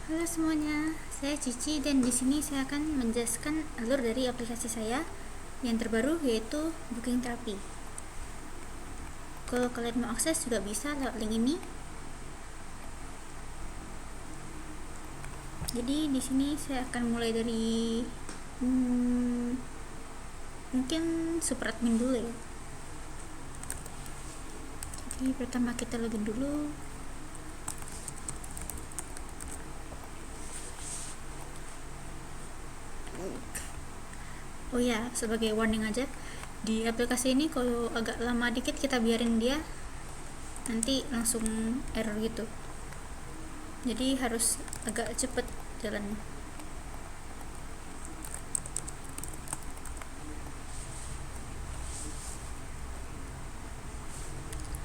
Halo semuanya, saya Cici dan di sini saya akan menjelaskan alur dari aplikasi saya yang terbaru yaitu Booking Therapy. Kalau kalian mau akses juga bisa lewat link ini. Jadi di sini saya akan mulai dari mungkin super admin dulu ya. Jadi pertama kita login dulu. Oh ya, sebagai warning aja, di aplikasi ini kalau agak lama dikit kita biarin dia, nanti langsung error gitu. Jadi harus agak cepet jalannya.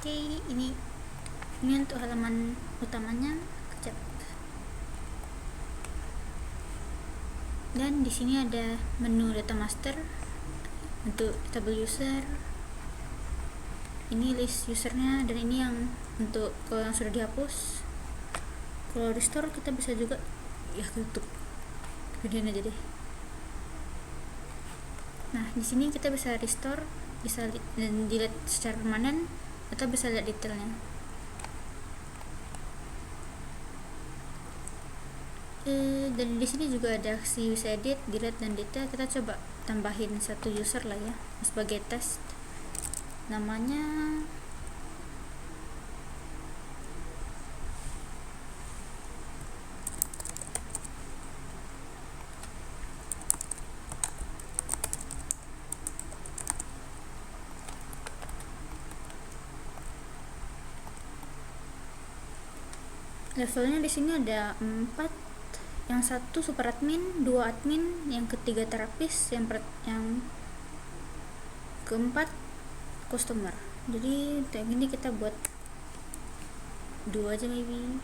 Oke, ini untuk halaman utamanya. Kejap. Dan di sini ada menu data master untuk table user. Ini list usernya, dan ini yang untuk kalau yang sudah dihapus. Kalau restore kita bisa juga ya tutup. Gedein aja deh. Nah, di sini kita bisa restore, bisa dan delete secara permanen, atau bisa lihat detailnya. Dan di sini juga ada aksi bisa edit, delete, dan detail. Kita coba tambahin satu user lah ya sebagai test. Namanya levelnya di sini ada 4. Yang satu super admin, 2 admin, yang ketiga terapis, yang keempat customer. Jadi kayak gini kita buat 2 aja maybe.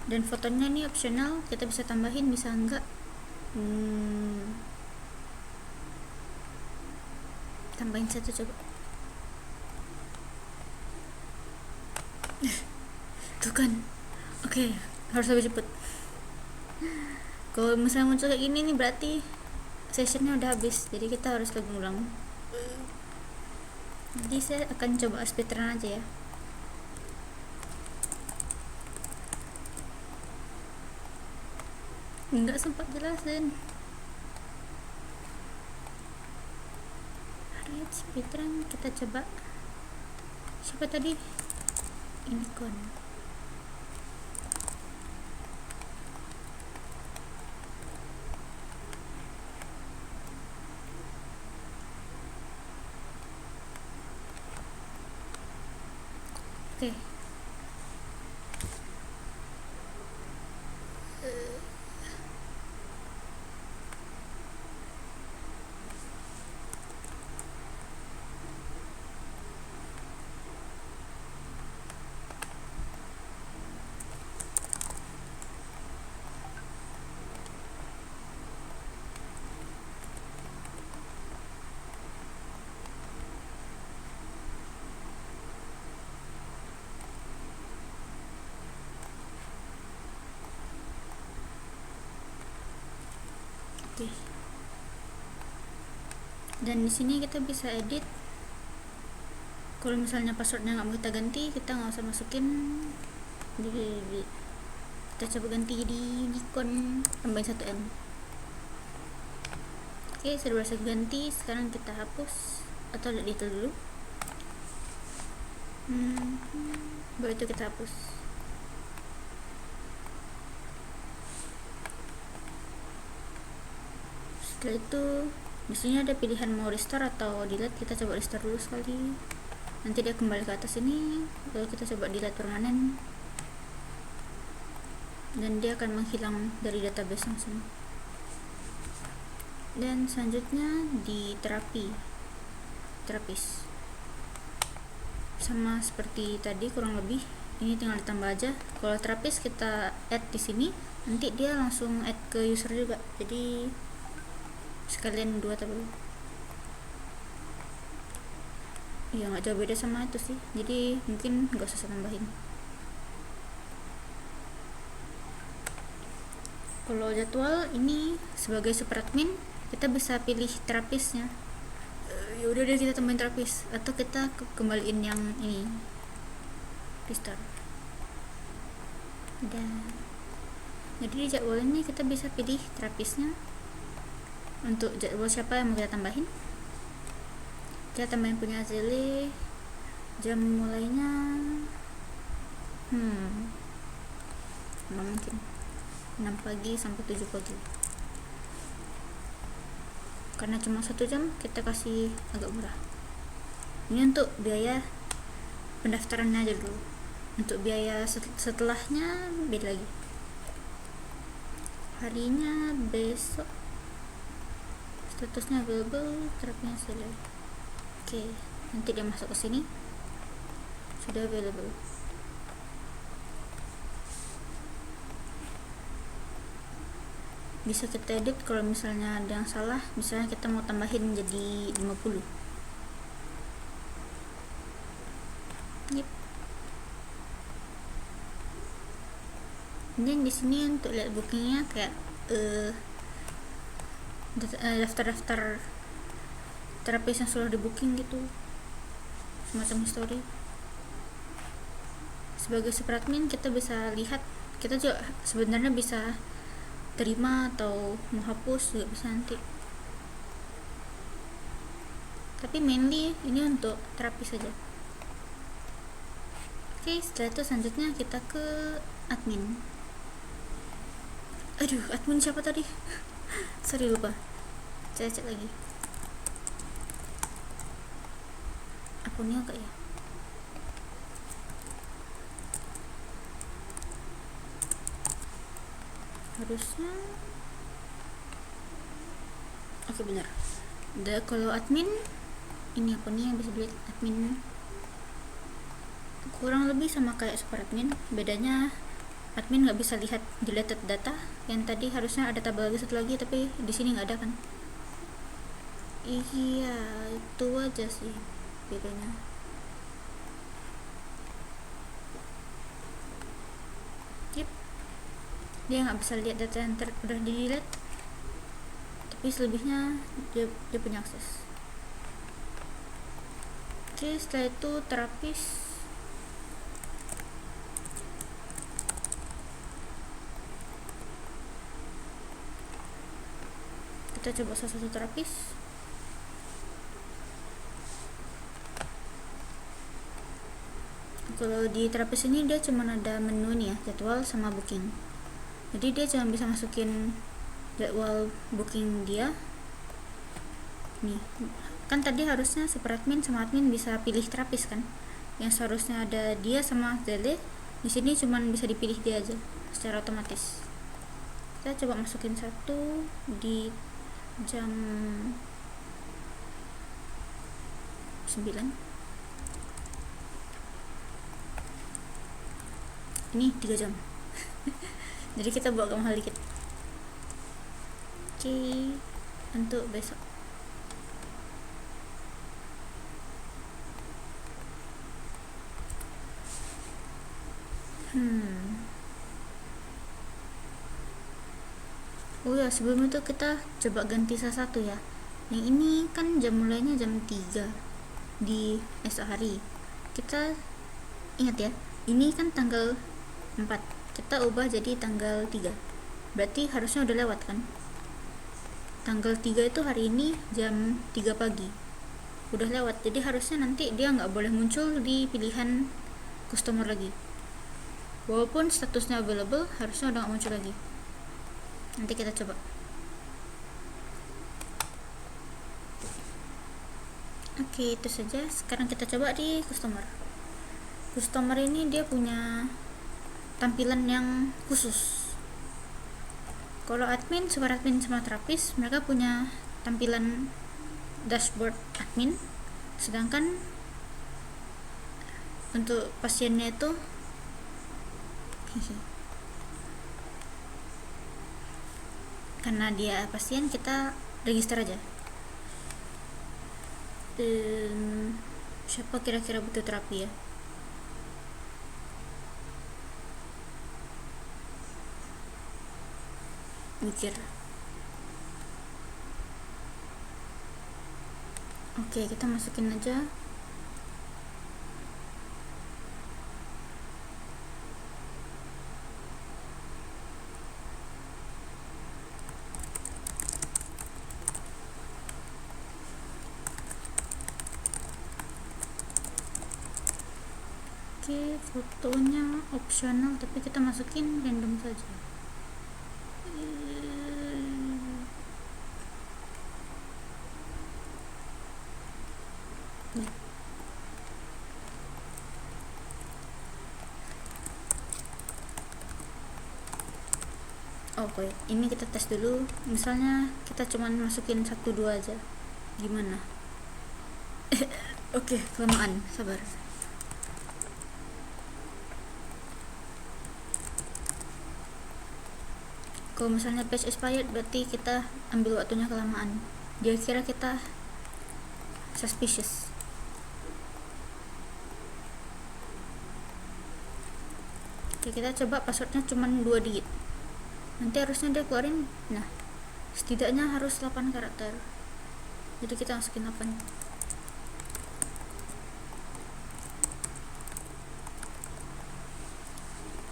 Dan fotonya ini optional, kita bisa tambahin bisa enggak. Tambahin satu coba. Tuh kan. Oke, harus lebih cepet. Kalau misalnya muncul kayak gini nih berarti sessionnya udah habis, jadi kita harus lagi ulang. Jadi saya akan coba speedrun aja ya. Nggak sempat jelasin. Alright, speedrun kita coba. Siapa tadi? Ini kon. Oke. Oke. Dan di sini kita bisa edit. Kalau misalnya passwordnya nggak mau kita ganti, kita nggak usah masukin. Kita coba ganti di Nikon, tambahin 1 M. Oke, sudah berhasil ganti. Sekarang kita hapus atau lihat detail dulu. Baru itu kita hapus. Setelah itu di sini ada pilihan mau restore atau delete. Kita coba restore dulu sekali. Nanti dia kembali ke atas ini. Lalu kita coba delete permanen. Dan dia akan menghilang dari database langsung. Dan selanjutnya di terapis. Sama seperti tadi kurang lebih. Ini tinggal ditambah aja. Kalau terapis kita add di sini, nanti dia langsung add ke user juga. Jadi sekalian 2 tabel. Ya nggak jauh beda sama itu sih, jadi mungkin nggak usah tambahin. Kalau jadwal ini sebagai super admin kita bisa pilih terapisnya. Ya udah deh kita tambahin terapis atau kita kembaliin yang ini restore. Jadi di jadwal ini kita bisa pilih terapisnya. Untuk jadwal siapa yang mau kita tambahin, kita tambahin punya Azele. Jam mulainya nggak mungkin 6 pagi sampai 7 pagi karena cuma 1 jam, kita kasih agak murah. Ini untuk biaya pendaftarannya aja dulu, untuk biaya setelahnya beda lagi. Harinya besok, statusnya available, terapinya selesai. Oke, nanti dia masuk ke sini, sudah available. Bisa kita edit kalau misalnya ada yang salah, misalnya kita mau tambahin jadi 50. Yep. Dan di sini untuk lihat bookingnya kayak daftar-daftar terapis yang sudah di booking gitu, semacam history. Sebagai super admin kita bisa lihat, kita juga sebenarnya bisa terima atau menghapus juga bisa nanti, tapi mainly ini untuk terapi saja. Oke, setelah itu selanjutnya kita ke admin. Aduh, admin siapa tadi? Sorry, lupa. Saya cek lagi akunnya enggak ya. Harusnya oke, benar. Kalau admin ini apa nih yang bisa dilihat admin, kurang lebih sama kayak super admin. Bedanya admin nggak bisa lihat deleted data, yang tadi harusnya ada tabel lagi satu lagi, tapi di sini nggak ada kan. Iya, itu aja sih bedanya. Dia nggak bisa lihat data yang udah di delete, tapi selebihnya dia punya akses. Oke, setelah itu terapis. Kita coba salah satu terapis. Kalau di terapis ini dia cuma ada menu nih ya, jadwal sama booking. Jadi dia cuma bisa masukin jadwal booking dia. Nih, kan tadi harusnya super admin sama admin bisa pilih terapis kan? Yang seharusnya ada dia sama Zele. Di sini cuma bisa dipilih dia aja secara otomatis. Kita coba masukin satu di jam 9. Ini 3 jam. Jadi kita buat agak mahal dikit. Oke, untuk besok. Oh ya, sebelum itu kita coba ganti salah satu ya. Yang ini kan jam mulainya jam 3 di esok hari. Kita ingat ya, ini kan tanggal 4. Kita ubah jadi tanggal 3. Berarti harusnya udah lewat kan? Tanggal 3 itu hari ini jam 3 pagi. Udah lewat. Jadi harusnya nanti dia nggak boleh muncul di pilihan customer lagi. Walaupun statusnya available, harusnya udah nggak muncul lagi. Nanti kita coba. Oke, itu saja. Sekarang kita coba di customer. Customer ini dia punya tampilan yang khusus. Kalau admin, super admin sama terapis, mereka punya tampilan dashboard admin. Sedangkan untuk pasiennya itu karena dia pasien, kita register aja. Siapa kira-kira butuh terapi ya? mikir. Oke, kita masukin aja. Oke, fotonya opsional tapi kita masukin random saja. Nah. Oke, ini kita tes dulu. Misalnya kita cuman masukin 1-2 aja. Gimana? Oke, kelamaan, sabar. Kalau misalnya page expired berarti kita ambil waktunya kelamaan. Dia kira kita suspicious. Oke, kita coba passwordnya cuma 2 digit. Nanti harusnya dia keluarin. Nah, setidaknya harus 8 karakter. Jadi kita masukin 8.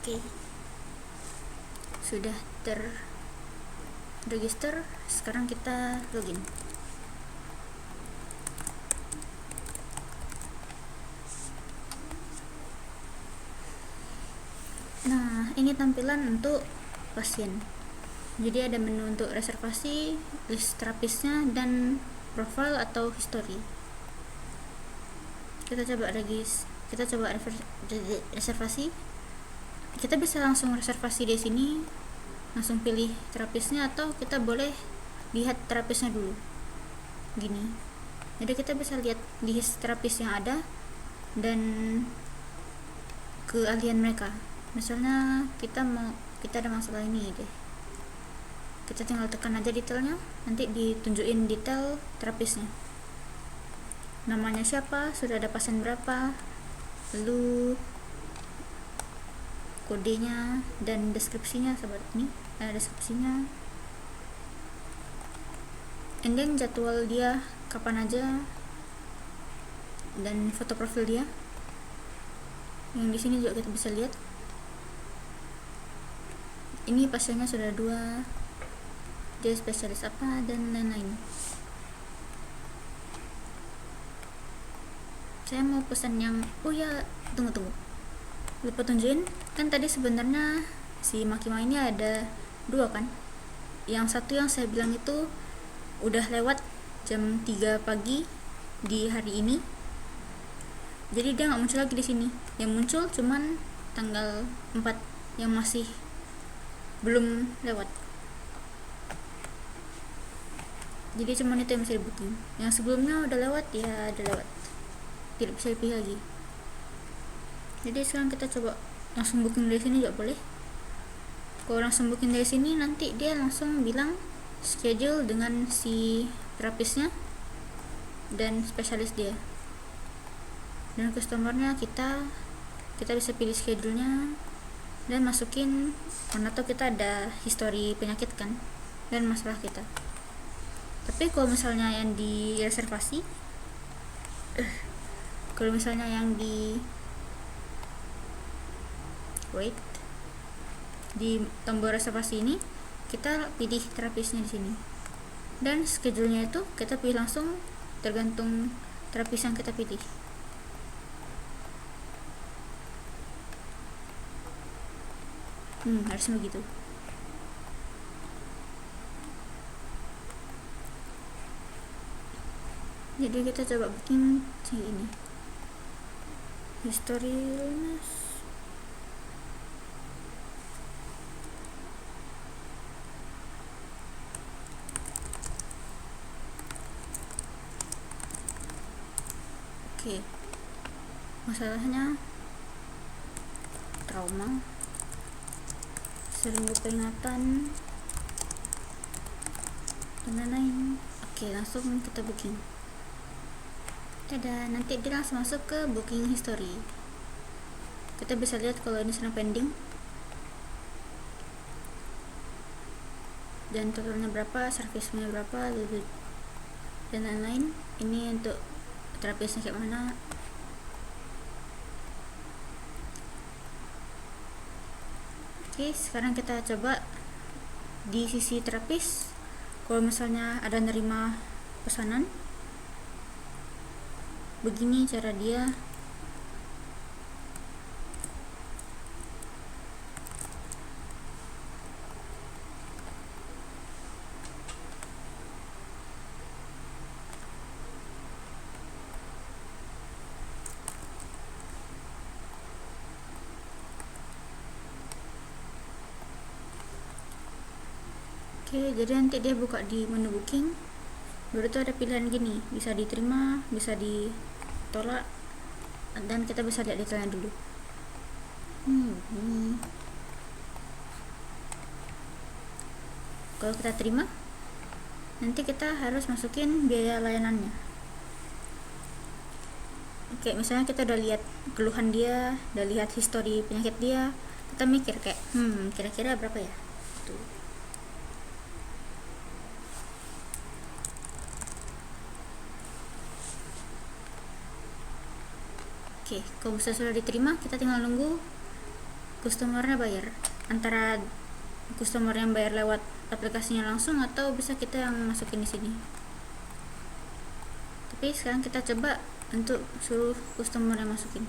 Oke, sudah terregister. Sekarang kita login. Nah, ini tampilan untuk pasien. Jadi ada menu untuk reservasi, list terapisnya, dan profile atau history. Kita coba reservasi. Kita bisa langsung reservasi di sini, langsung pilih terapisnya, atau kita boleh lihat terapisnya dulu. Gini. Jadi kita bisa lihat list terapis yang ada dan keahlian mereka. Misalnya kita ada masalah ini deh. Kita tinggal tekan aja detailnya, nanti ditunjukin detail terapisnya. Namanya siapa, sudah ada pasien berapa, lalu kodenya dan deskripsinya seperti ini. Deskripsinya. And then jadwal dia kapan aja dan foto profil dia. Yang di sini juga kita bisa lihat. Ini pasiennya sudah 2, dia spesialis apa dan lain-lain. Saya mau pesan yang tunggu lupa tunjukin, kan tadi sebenarnya si Makima ini ada 2 kan. Yang satu yang saya bilang itu udah lewat jam 3 pagi di hari ini, jadi dia nggak muncul lagi di sini. Yang muncul cuman tanggal 4 yang masih belum lewat. Jadi cuman itu yang bisa di booking. Yang sebelumnya udah lewat, ya udah lewat, tidak bisa dipilih lagi. Jadi sekarang kita coba langsung booking dari sini juga boleh. Kalau langsung booking dari sini, nanti dia langsung bilang schedule dengan si terapisnya dan spesialis dia. Dan customernya kita bisa pilih schedule-nya dan masukin, atau kita ada history penyakit kan dan masalah kita. Tapi kalau misalnya yang di reservasi, di tombol reservasi ini kita pilih terapisnya di sini, dan schedule-nya itu kita pilih langsung tergantung terapis yang kita pilih. Harusnya begitu. Jadi kita coba booking ini history illness. Oke, masalahnya trauma, sering peringatan dan lain-lain. Oke, langsung kita booking. Dadah, nanti dia langsung masuk ke booking history. Kita bisa lihat kalau ini sedang pending. dan totalnya berapa, servisnya berapa, dan lain-lain. Ini untuk terapisnya kayak mana. Oke, sekarang kita coba di sisi terapis. Kalau misalnya ada nerima pesanan, begini cara dia. Oke, jadi nanti dia buka di menu booking, baru tuh ada pilihan gini, bisa diterima, bisa ditolak, dan kita bisa lihat detailnya dulu. Kalau kita terima, nanti kita harus masukin biaya layanannya. Oke, misalnya kita udah lihat keluhan dia, udah lihat histori penyakit dia, kita mikir kayak kira-kira berapa ya tuh. Oke, kalau misalnya sudah diterima, kita tinggal nunggu customernya bayar. Antara customer yang bayar lewat aplikasinya langsung, atau bisa kita yang masukin di sini. Tapi sekarang kita coba untuk suruh customer yang masukin.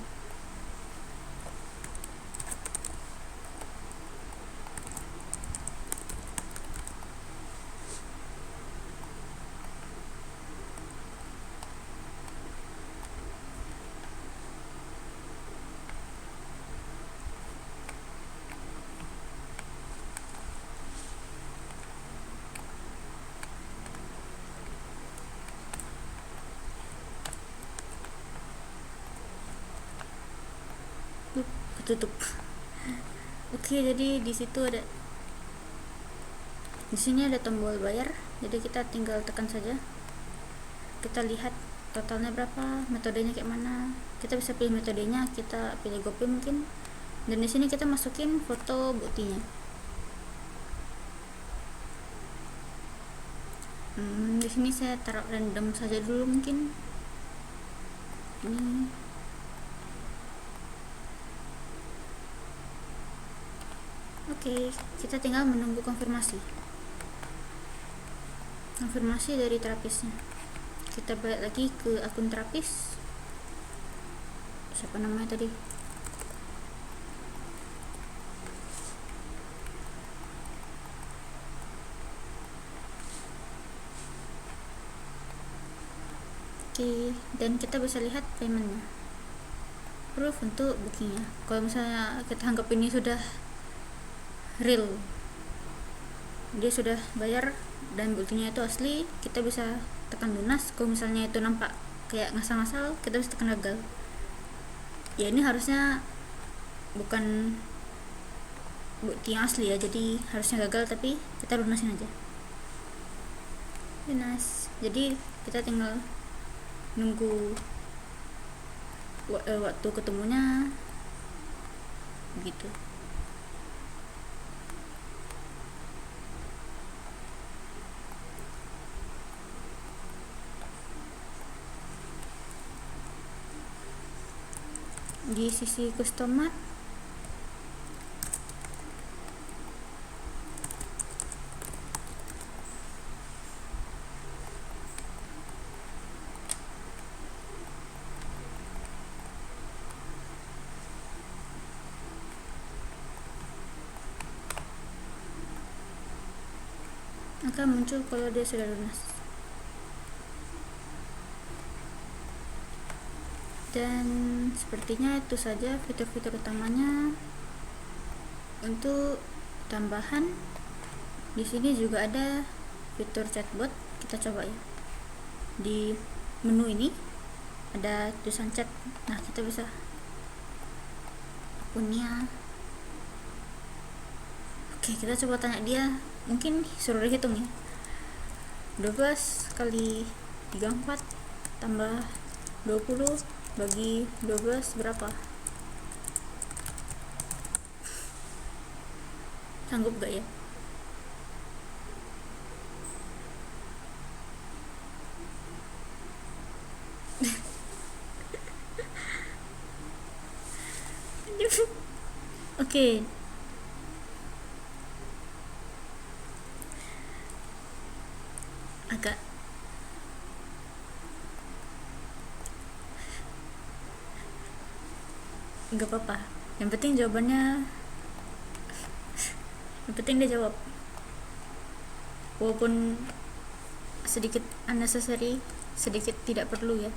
Ketutup. Oke, jadi di situ ada, di sini ada tombol bayar, jadi kita tinggal tekan saja. Kita lihat totalnya berapa, metodenya kayak mana. Kita bisa pilih metodenya, kita pilih GoPay mungkin. Dan di sini kita masukin foto buktinya. Di sini saya taruh random saja dulu mungkin. Ini. Oke, kita tinggal menunggu konfirmasi dari terapisnya. Kita balik lagi ke akun terapis. Siapa namanya tadi? Oke, dan kita bisa lihat paymentnya, proof untuk bookingnya. Kalau misalnya kita anggap ini sudah real, dia sudah bayar dan buktinya itu asli, kita bisa tekan lunas. Kalau misalnya itu nampak kayak ngasal-ngasal, kita bisa tekan gagal. Ya ini harusnya bukan bukti yang asli ya, jadi harusnya gagal, tapi kita lunasin aja. Lunas. Jadi kita tinggal nunggu waktu ketemunya begitu. Di sisi customer, akan muncul kalau dia sudah lunas. Dan sepertinya itu saja fitur-fitur utamanya. Untuk tambahan, di sini juga ada fitur chatbot. Kita coba ya. Di menu ini ada tulisan chat. Nah, kita bisa akunnya. Oke, kita coba tanya dia. Mungkin suruh dihitung ya. 12 kali 34 tambah 20 bagi 12 berapa? Sanggup gak ya? Oke. Agak nggak apa-apa, yang penting jawabannya, yang penting dia jawab, walaupun sedikit unnecessary, sedikit tidak perlu ya.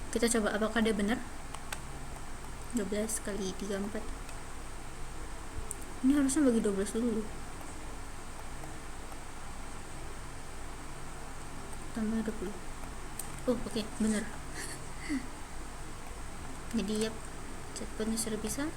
Kita coba apakah dia benar. 12 kali 34, ini harusnya bagi 12 dulu, tambah 20. Oh oke, benar. Jadi yap, chatbotnya sudah bisa.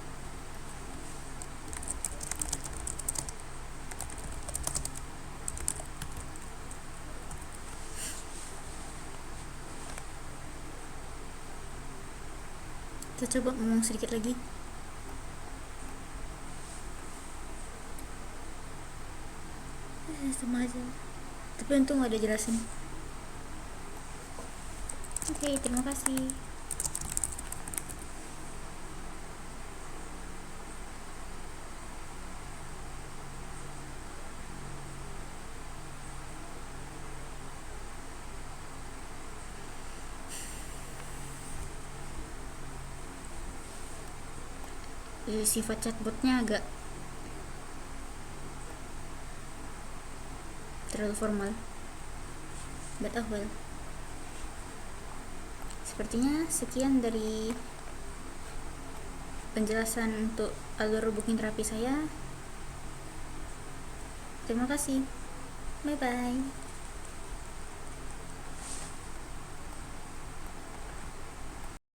Kita coba ngomong sedikit lagi. Sama aja, tapi untung ada jelasin. Oke, terima kasih. Sifat chatbotnya agak terlalu formal, but oh well. Sepertinya sekian dari penjelasan untuk alur booking terapi saya. Terima kasih. Bye bye.